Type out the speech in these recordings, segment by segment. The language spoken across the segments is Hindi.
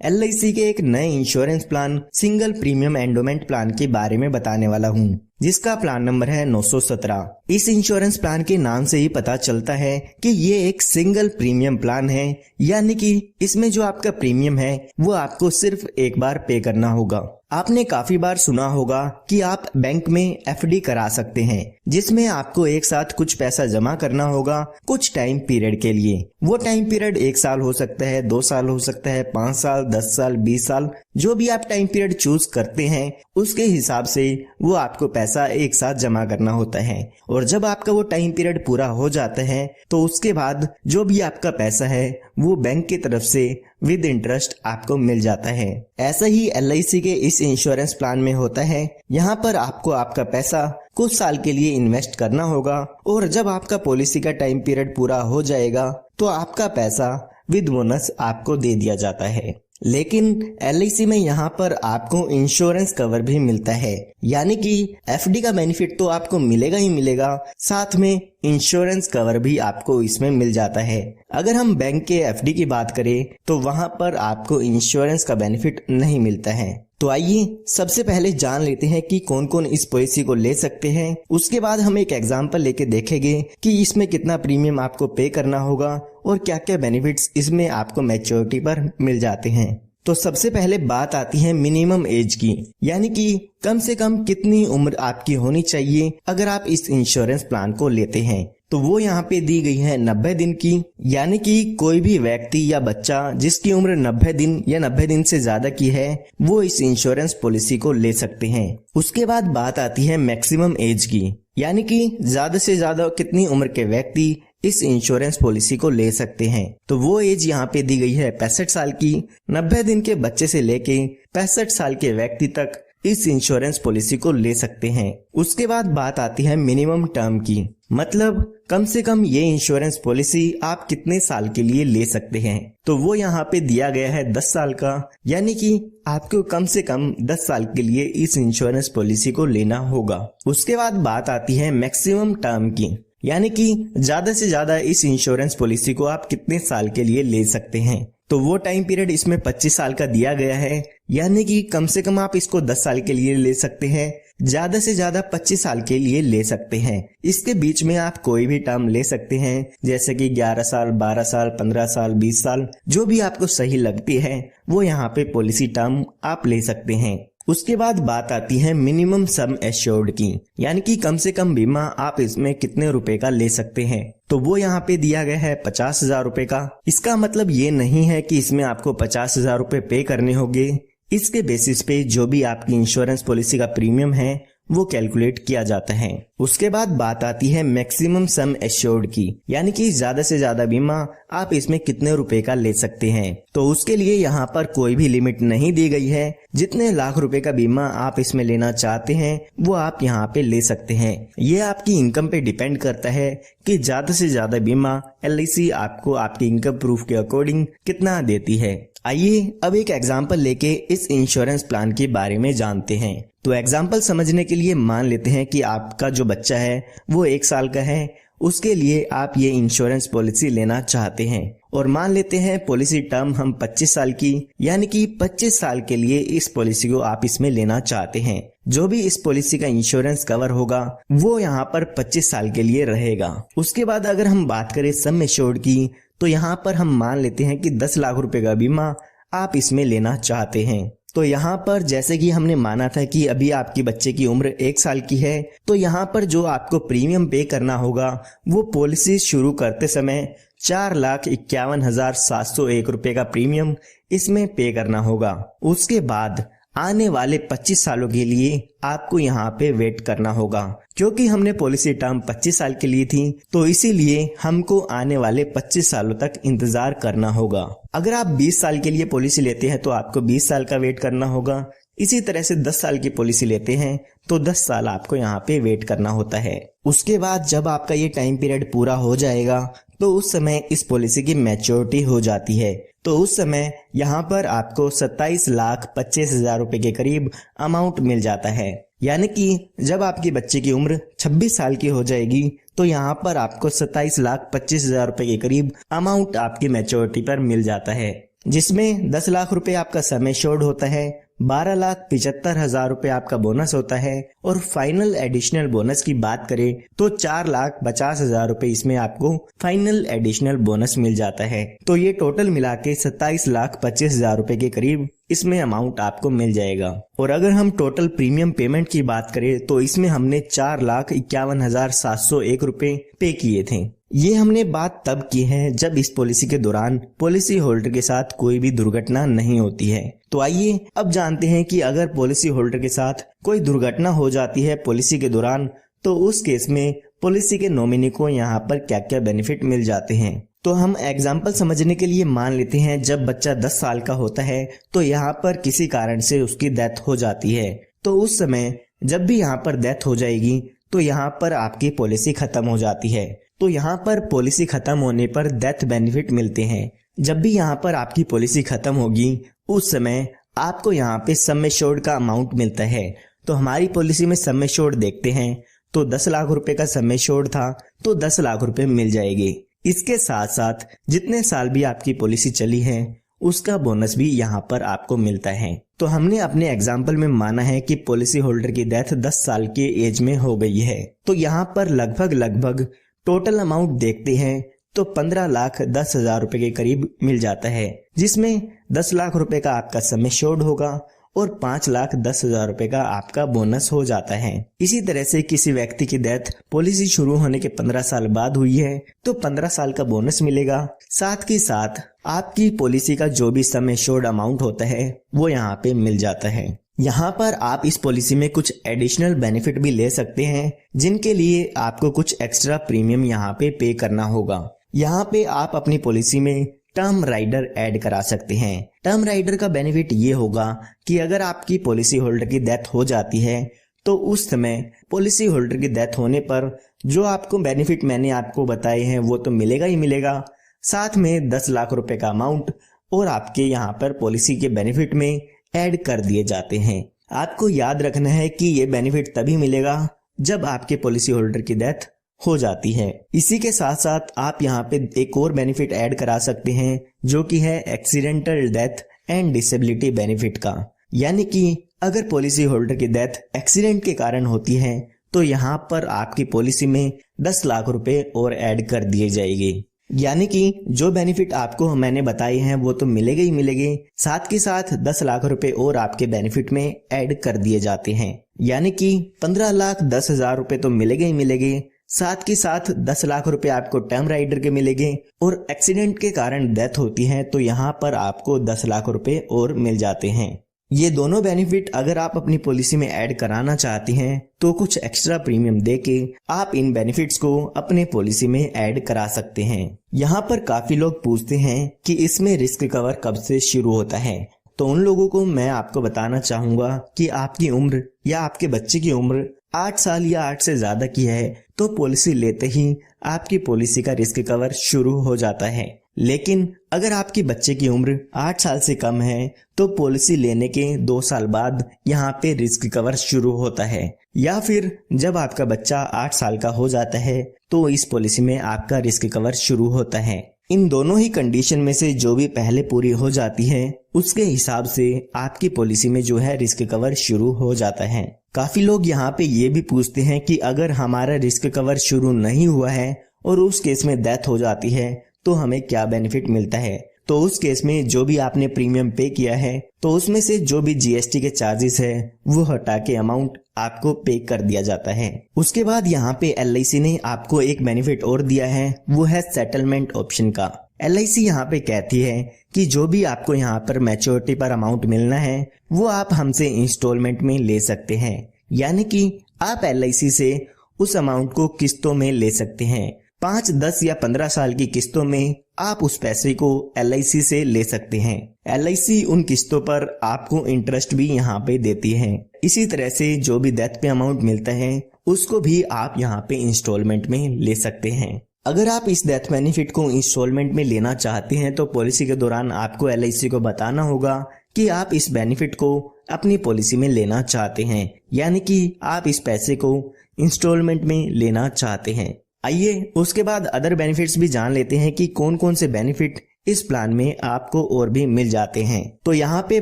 LIC के एक नए insurance plan single premium endowment plan के बारे में बताने वाला हूँ, जिसका प्लान नंबर है 917। इस इंश्योरेंस प्लान के नाम से ही पता चलता है कि ये एक सिंगल प्रीमियम प्लान है, यानी कि इसमें जो आपका प्रीमियम है वो आपको सिर्फ एक बार पे करना होगा। आपने काफी बार सुना होगा कि आप बैंक में FD करा सकते हैं, जिसमें आपको एक साथ कुछ पैसा जमा करना होगा कुछ टाइम पीरियड के लिए। वो टाइम पीरियड 1 साल हो सकता है, 2 साल हो सकता है, 5 साल, 10 साल, 20 साल, जो भी आप टाइम पीरियड चूज करते हैं उसके हिसाब से वो आपको पैसा एक साथ जमा करना होता है। और जब आपका वो टाइम पीरियड पूरा हो जाता है तो उसके बाद जो भी आपका पैसा है वो बैंक की तरफ से विद इंटरेस्ट आपको मिल जाता है। ऐसा ही LIC के इस इंश्योरेंस प्लान में होता है। यहाँ पर आपको आपका पैसा कुछ साल के लिए इन्वेस्ट करना होगा और जब आपका पॉलिसी का टाइम पीरियड पूरा हो जाएगा तो आपका पैसा विद बोनस आपको दे दिया जाता है। लेकिन LIC में यहाँ पर आपको इंश्योरेंस कवर भी मिलता है, यानी कि FD का बेनिफिट तो आपको मिलेगा ही मिलेगा, साथ में इंश्योरेंस कवर भी आपको इसमें मिल जाता है। अगर हम बैंक के FD की बात करें तो वहां पर आपको इंश्योरेंस का बेनिफिट नहीं मिलता है। तो आइए सबसे पहले जान लेते हैं कि कौन कौन इस पॉलिसी को ले सकते हैं। उसके बाद हम एक एग्जांपल लेके देखेंगे कि इसमें कितना प्रीमियम आपको पे करना होगा और क्या क्या बेनिफिट्स इसमें आपको मैच्योरिटी पर मिल जाते हैं। तो सबसे पहले बात आती है मिनिमम एज की, यानी कि कम से कम कितनी उम्र आपकी होनी चाहिए अगर आप इस इंश्योरेंस प्लान को लेते हैं। तो वो यहाँ पे दी गई है 90 दिन की, यानी कि कोई भी व्यक्ति या बच्चा जिसकी उम्र 90 दिन या 90 दिन से ज्यादा की है वो इस इंश्योरेंस पॉलिसी को ले सकते हैं। उसके बाद बात आती है मैक्सिमम एज की, यानी कि ज्यादा से ज्यादा कितनी उम्र के व्यक्ति इस इंश्योरेंस पॉलिसी को ले सकते हैं। तो वो एज यहाँ पे दी गई है 65 साल की। 90 दिन के बच्चे से लेके 65 साल के व्यक्ति तक इस इंश्योरेंस पॉलिसी को ले सकते हैं। उसके बाद बात आती है मिनिमम टर्म की, मतलब कम से कम ये इंश्योरेंस पॉलिसी आप कितने साल के लिए ले सकते हैं। तो वो यहाँ पे दिया गया है 10 साल का, यानी कि आपको कम से कम 10 साल के लिए इस इंश्योरेंस पॉलिसी को लेना होगा। उसके बाद बात आती है मैक्सिमम टर्म की, यानी कि ज्यादा से ज्यादा इस इंश्योरेंस पॉलिसी को आप कितने साल के लिए ले सकते हैं। तो वो टाइम पीरियड इसमें 25 साल का दिया गया है, यानी कि कम से कम आप इसको 10 साल के लिए ले सकते हैं, ज्यादा से ज्यादा 25 साल के लिए ले सकते हैं। इसके बीच में आप कोई भी टर्म ले सकते हैं, जैसे कि 11 साल, 12 साल, 15 साल, 20 साल, जो भी आपको सही लगती है वो यहाँ पे पॉलिसी टर्म आप ले सकते हैं। उसके बाद बात आती है मिनिमम सम एश्योर्ड की, यानी कि कम से कम बीमा आप इसमें कितने रुपए का ले सकते हैं। तो वो यहाँ पे दिया गया है 50,000 रुपए का। इसका मतलब ये नहीं है कि इसमें आपको 50,000 रुपए पे करने होंगे। इसके बेसिस पे जो भी आपकी इंश्योरेंस पॉलिसी का प्रीमियम है वो कैलकुलेट किया जाता है। उसके बाद बात आती है मैक्सिमम सम एश्योर्ड की, यानी कि ज्यादा से ज्यादा बीमा आप इसमें कितने रुपए का ले सकते हैं। तो उसके लिए यहाँ पर कोई भी लिमिट नहीं दी गई है। जितने लाख रुपए का बीमा आप इसमें लेना चाहते हैं वो आप यहाँ पे ले सकते हैं। ये आपकी इनकम पे डिपेंड करता है कि ज्यादा से ज्यादा बीमा LIC आपको आपकी इनकम प्रूफ के अकॉर्डिंग कितना देती है। आइए अब एक एग्जाम्पल लेके इस इंश्योरेंस प्लान के बारे में जानते हैं। तो एग्जाम्पल समझने के लिए मान लेते हैं कि आपका जो बच्चा है वो 1 साल का है, उसके लिए आप ये इंश्योरेंस पॉलिसी लेना चाहते हैं और मान लेते हैं पॉलिसी टर्म हम 25 साल की, यानी कि 25 साल के लिए इस पॉलिसी को आप इसमें लेना चाहते हैं। जो भी इस पॉलिसी का इंश्योरेंस कवर होगा वो यहाँ पर 25 साल के लिए रहेगा। उसके बाद अगर हम बात करें सम एश्योर्ड की, तो यहाँ पर हम मान लेते हैं कि 10 लाख रुपए का बीमा आप इसमें लेना चाहते हैं। तो यहाँ पर जैसे कि हमने माना था कि अभी आपकी बच्चे की उम्र 1 साल की है, तो यहाँ पर जो आपको प्रीमियम पे करना होगा वो पॉलिसी शुरू करते समय 4,51,701 रुपए का प्रीमियम इसमें पे करना होगा। उसके बाद आने वाले 25 सालों के लिए आपको यहाँ पे वेट करना होगा। क्योंकि हमने पॉलिसी टर्म 25 साल के लिए थी तो इसीलिए हमको आने वाले 25 सालों तक इंतजार करना होगा। अगर आप 20 साल के लिए पॉलिसी लेते हैं तो आपको 20 साल का वेट करना होगा। इसी तरह से 10 साल की पॉलिसी लेते हैं तो 10 साल आपको यहाँ पे वेट करना होता है। उसके बाद जब आपका ये टाइम पीरियड पूरा हो जाएगा तो उस समय इस पॉलिसी की मैच्योरिटी हो जाती है। तो उस समय यहाँ पर आपको 27,25,000 रुपए के करीब अमाउंट मिल जाता है। यानी कि जब आपके बच्चे की उम्र 26 साल की हो जाएगी तो यहाँ पर आपको 27,25,000 रुपए के करीब अमाउंट आपकी मैच्योरिटी पर मिल जाता है। जिसमें 10 लाख रुपए आपका सम एश्योर्ड होता है, 12,75,000 रुपए आपका बोनस होता है और फाइनल एडिशनल बोनस की बात करें तो 4,50,000 रुपए इसमें आपको फाइनल एडिशनल बोनस मिल जाता है। तो ये टोटल मिला के 27,25,000 रुपए के करीब इसमें अमाउंट आपको मिल जाएगा। और अगर हम टोटल प्रीमियम पेमेंट की बात करें तो इसमें हमने 4,51,701 रुपए पे किए थे। ये हमने बात तब की है जब इस पॉलिसी के दौरान पॉलिसी होल्डर के साथ कोई भी दुर्घटना नहीं होती है। तो आइए अब जानते हैं कि अगर पॉलिसी होल्डर के साथ कोई दुर्घटना हो जाती है पॉलिसी के दौरान तो उस केस में पॉलिसी के नॉमिनी को यहाँ पर क्या क्या बेनिफिट मिल जाते हैं। तो हम एग्जाम्पल समझने के लिए मान लेते हैं जब बच्चा 10 साल का होता है तो यहाँ पर किसी कारण से उसकी डेथ हो जाती है। तो उस समय जब भी यहाँ पर डेथ हो जाएगी तो यहाँ पर आपकी पॉलिसी खत्म हो जाती है। तो यहाँ पर पॉलिसी खत्म होने पर डेथ बेनिफिट मिलते हैं। जब भी यहाँ पर आपकी पॉलिसी खत्म होगी उस समय आपको यहाँ पे सम एश्योर्ड का अमाउंट मिलता है। तो हमारी पॉलिसी में सम एश्योर्ड देखते हैं तो 10 लाख रुपए का सम एश्योर्ड था तो 10 लाख रुपए मिल जाएंगे। इसके साथ साथ जितने साल भी आपकी पॉलिसी चली है उसका बोनस भी यहाँ पर आपको मिलता है। तो हमने अपने एग्जाम्पल में माना है कि पॉलिसी होल्डर की डेथ 10 साल के एज में हो गई है। तो यहाँ पर लगभग टोटल अमाउंट देखते हैं तो 15,10,000 रुपए के करीब मिल जाता है, जिसमें 10 लाख रुपए का आपका सम एश्योर्ड होगा और 5,10,000 रुपए का आपका बोनस हो जाता है। इसी तरह से किसी व्यक्ति की डेथ पॉलिसी शुरू होने के 15 साल बाद हुई है तो 15 साल का बोनस मिलेगा। साथ ही साथ आपकी पॉलिसी का जो भी सम एश्योर्ड अमाउंट होता है वो यहाँ पे मिल जाता है। यहाँ पर आप इस पॉलिसी में कुछ एडिशनल बेनिफिट भी ले सकते हैं जिनके लिए आपको कुछ एक्स्ट्रा प्रीमियम यहाँ पे करना होगा। यहाँ पे आप अपनी पॉलिसी में टर्म राइडर ऐड करा सकते हैं। टर्म राइडर का बेनिफिट ये होगा कि अगर आपकी पॉलिसी होल्डर की डेथ हो जाती है तो उस समय पॉलिसी होल्डर की डेथ होने पर जो आपको बेनिफिट मैंने आपको बताए हैं वो तो मिलेगा ही मिलेगा, साथ में 10 लाख रुपए का अमाउंट और आपके यहाँ पर पॉलिसी के बेनिफिट में ऐड कर दिए जाते हैं। आपको याद रखना है कि ये बेनिफिट तभी मिलेगा जब आपके पॉलिसी होल्डर की डेथ हो जाती है। इसी के साथ साथ आप यहाँ पे एक और बेनिफिट ऐड करा सकते हैं जो कि है accidental death and disability benefit का। यानी कि अगर पॉलिसी होल्डर की डेथ एक्सीडेंट के कारण होती है तो यहाँ पर आपकी पॉलिसी में 10 लाख रुपए और ऐड कर दिए जाएंगे। यानी कि जो बेनिफिट आपको मैंने बताए हैं वो तो मिलेंगे ही मिलेंगे, साथ के साथ 10 लाख रुपए और आपके बेनिफिट में ऐड कर दिए जाते हैं। यानी कि 15,10,000 रुपए तो मिलेंगे ही मिलेंगे, साथ के साथ 10 लाख रुपए आपको टर्म राइडर के मिलेंगे और एक्सीडेंट के कारण डेथ होती है तो यहाँ पर आपको 10 लाख रुपए और मिल जाते हैं। ये दोनों बेनिफिट अगर आप अपनी पॉलिसी में ऐड कराना चाहते हैं तो कुछ एक्स्ट्रा प्रीमियम देके आप इन बेनिफिट्स को अपने पॉलिसी में ऐड करा सकते हैं। यहाँ पर काफी लोग पूछते हैं कि इसमें रिस्क कवर कब से शुरू होता है। तो उन लोगों को मैं आपको बताना चाहूंगा कि आपकी उम्र या आपके बच्चे की उम्र 8 साल या 8 से ज्यादा की है तो पॉलिसी लेते ही आपकी पॉलिसी का रिस्क कवर शुरू हो जाता है। लेकिन अगर आपके बच्चे की उम्र 8 साल से कम है तो पॉलिसी लेने के 2 साल बाद यहाँ पे रिस्क कवर शुरू होता है, या फिर जब आपका बच्चा 8 साल का हो जाता है तो इस पॉलिसी में आपका रिस्क कवर शुरू होता है। इन दोनों ही कंडीशन में से जो भी पहले पूरी हो जाती है उसके हिसाब से आपकी पॉलिसी में जो है रिस्क कवर शुरू हो जाता है। काफी लोग यहाँ पे ये भी पूछते हैं कि अगर हमारा रिस्क कवर शुरू नहीं हुआ है और उस केस में डेथ हो जाती है तो हमें क्या बेनिफिट मिलता है। तो उस केस में जो भी आपने प्रीमियम पे किया है तो उसमें से जो भी जीएसटी के चार्जेस है वो हटा के अमाउंट आपको पे कर दिया जाता है। उसके बाद यहाँ पे LIC ने आपको एक बेनिफिट और दिया है, वो है सेटलमेंट ऑप्शन का। LIC यहाँ पे कहती है कि जो भी आपको यहाँ पर मैच्योरिटी पर अमाउंट मिलना है वो आप हमसे इंस्टॉलमेंट में ले सकते हैं। यानी कि आप LIC से उस अमाउंट को किस्तों में ले सकते हैं। 5, 10 या 15 साल की किस्तों में आप उस पैसे को LIC से ले सकते हैं। LIC उन किस्तों पर आपको इंटरेस्ट भी यहाँ पे देती है। इसी तरह से जो भी डेथ पे अमाउंट मिलता है उसको भी आप यहाँ पे इंस्टॉलमेंट में ले सकते हैं। अगर आप इस डेथ बेनिफिट को इंस्टॉलमेंट में लेना चाहते हैं तो पॉलिसी के दौरान आपको LIC को बताना होगा कि आप इस बेनिफिट को अपनी पॉलिसी में लेना चाहते हैं, यानी कि आप इस पैसे को इंस्टॉलमेंट में लेना चाहते हैं। आइए उसके बाद अदर बेनिफिट्स भी जान लेते हैं कि कौन कौन से बेनिफिट इस प्लान में आपको और भी मिल जाते हैं। तो यहाँ पे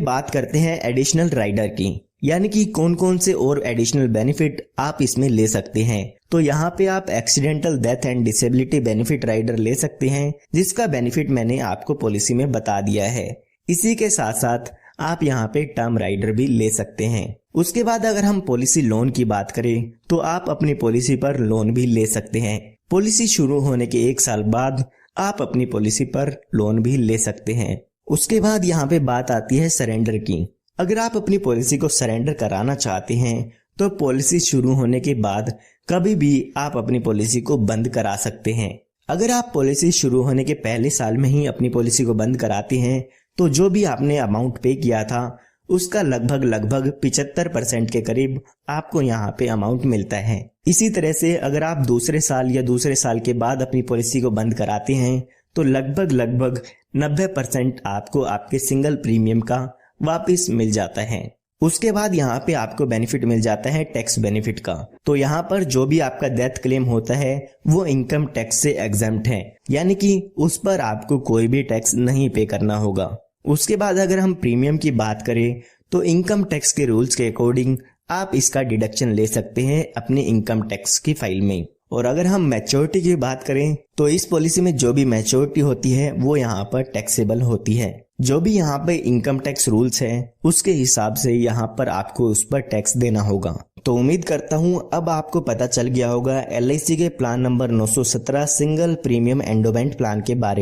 बात करते हैं एडिशनल राइडर की, यानी कि कौन कौन से और एडिशनल बेनिफिट आप इसमें ले सकते हैं। तो यहाँ पे आप accidental death and disability benefit rider ले सकते हैं, जिसका बेनिफिट मैंने आपको पॉलिसी में बता दिया है। इसी के साथ साथ आप यहाँ पे टर्म राइडर भी ले सकते हैं। उसके बाद अगर हम पॉलिसी लोन की बात करें तो आप अपनी पॉलिसी पर लोन भी ले सकते हैं। पॉलिसी शुरू होने के 1 साल बाद आप अपनी पॉलिसी पर लोन भी ले सकते हैं। उसके बाद यहाँ पे बात आती है सरेंडर की। अगर आप अपनी पॉलिसी को सरेंडर कराना चाहते हैं तो पॉलिसी शुरू होने के बाद कभी भी आप अपनी पॉलिसी को बंद करा सकते हैं। अगर आप पॉलिसी शुरू होने के पहले साल में ही अपनी पॉलिसी को बंद कराते हैं तो जो भी आपने अमाउंट पे किया था उसका लगभग 75% के करीब आपको यहाँ पे अमाउंट मिलता है। इसी तरह से अगर आप दूसरे साल या दूसरे साल के बाद अपनी पॉलिसी को बंद कराते हैं तो लगभग 90% आपको आपके सिंगल प्रीमियम का वापस मिल जाता है। उसके बाद यहाँ पे आपको बेनिफिट मिल जाता है टैक्स बेनिफिट का। तो यहाँ पर जो भी आपका डेथ क्लेम होता है वो इनकम टैक्स से एग्जम्प्ट है, यानी कि उस पर आपको कोई भी टैक्स नहीं पे करना होगा। उसके बाद अगर हम प्रीमियम की बात करें तो इनकम टैक्स के रूल्स के अकॉर्डिंग आप इसका डिडक्शन ले सकते हैं अपने इनकम टैक्स की फाइल में। और अगर हम मैच्योरिटी की बात करें तो इस पॉलिसी में जो भी मैच्योरिटी होती है वो यहाँ पर टैक्सेबल होती है। जो भी यहाँ पे इनकम टैक्स रूल्स है उसके हिसाब से यहाँ पर आपको उस पर टैक्स देना होगा। तो उम्मीद करता हूँ अब आपको पता चल गया होगा LIC के plan number 917 single premium endowment plan के बारे में।